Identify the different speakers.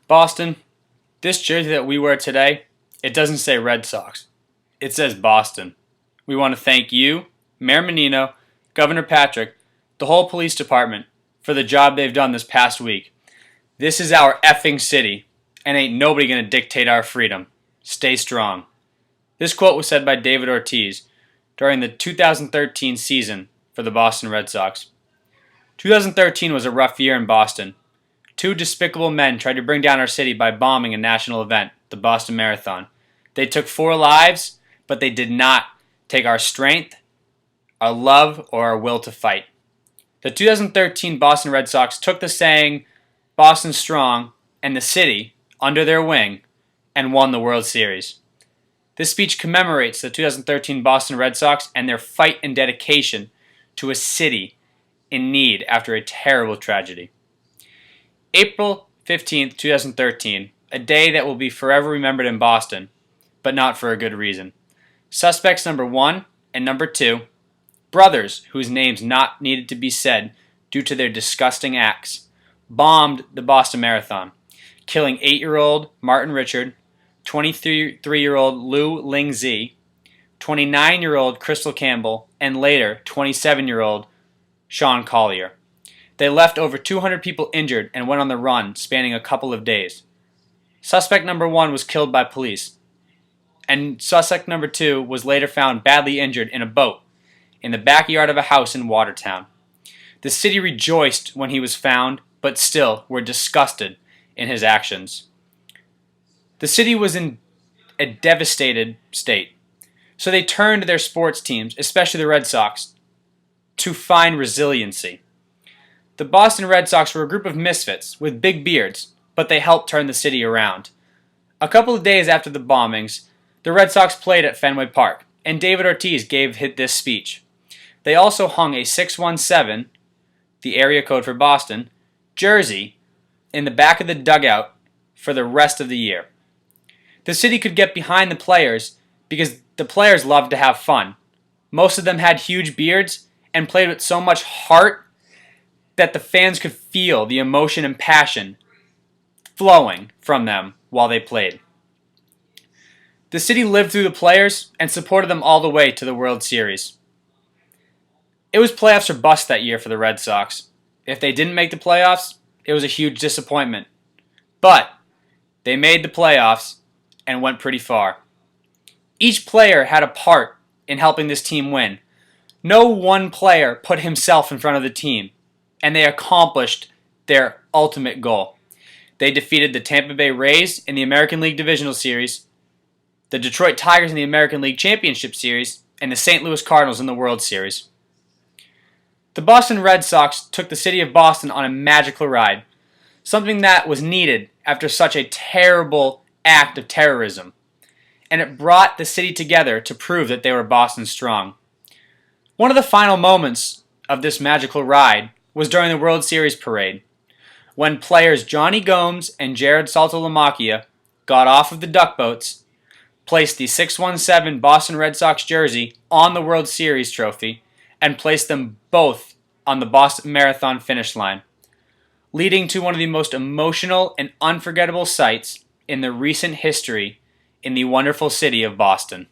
Speaker 1: Boston, this jersey that we wear today, it doesn't say Red Sox. It says Boston. We want to thank you, Mayor Menino, Governor Patrick, the whole police department for the job they've done this past week. This is our effing city, and ain't nobody gonna dictate our freedom. Stay strong. This quote was said by David Ortiz during the 2013 season for the Boston Red Sox. 2013 was a rough year in Boston. Two despicable men tried to bring down our city by bombing a national event, the Boston Marathon. They took 4 lives, but they did not take our strength, our love, or our will to fight. The 2013 Boston Red Sox took the saying, Boston Strong, and the city under their wing and won the World Series. This speech commemorates the 2013 Boston Red Sox and their fight and dedication to a city in need after a terrible tragedy. April 15th, 2013, a day that will be forever remembered in Boston, but not for a good reason. Suspects number 1 and number 2, brothers whose names not needed to be said due to their disgusting acts, bombed the Boston Marathon, killing 8-year-old Martin Richard, 23-year-old Lu Ling Zi, 29-year-old Crystal Campbell, and later 27-year-old Sean Collier. They left over 200 people injured and went on the run, spanning a couple of days. Suspect number 1 was killed by police, and suspect number 2 was later found badly injured in a boat in the backyard of a house in Watertown. The city rejoiced when he was found, but still were disgusted in his actions. The city was in a devastated state, so they turned to their sports teams, especially the Red Sox, to find resiliency. The Boston Red Sox were a group of misfits with big beards, but they helped turn the city around. A couple of days after the bombings, the Red Sox played at Fenway Park, and David Ortiz gave this speech. They also hung a 617, the area code for Boston, jersey in the back of the dugout for the rest of the year. The city could get behind the players because the players loved to have fun. Most of them had huge beards and played with so much heart that the fans could feel the emotion and passion flowing from them while they played. The city lived through the players and supported them all the way to the World Series. It was playoffs or bust that year for the Red Sox. If they didn't make the playoffs, it was a huge disappointment. But they made the playoffs and went pretty far. Each player had a part in helping this team win. No one player put himself in front of the team, and they accomplished their ultimate goal. They defeated the Tampa Bay Rays in the American League Divisional Series, the Detroit Tigers in the American League Championship Series, and the St. Louis Cardinals in the World Series. The Boston Red Sox took the city of Boston on a magical ride, something that was needed after such a terrible act of terrorism, and it brought the city together to prove that they were Boston strong. One of the final moments of this magical ride was during the World Series parade, when players Johnny Gomes and Jared Saltalamacchia got off of the duck boats, placed the 617 Boston Red Sox jersey on the World Series trophy, and placed them both on the Boston Marathon finish line, leading to one of the most emotional and unforgettable sights in the recent history in the wonderful city of Boston.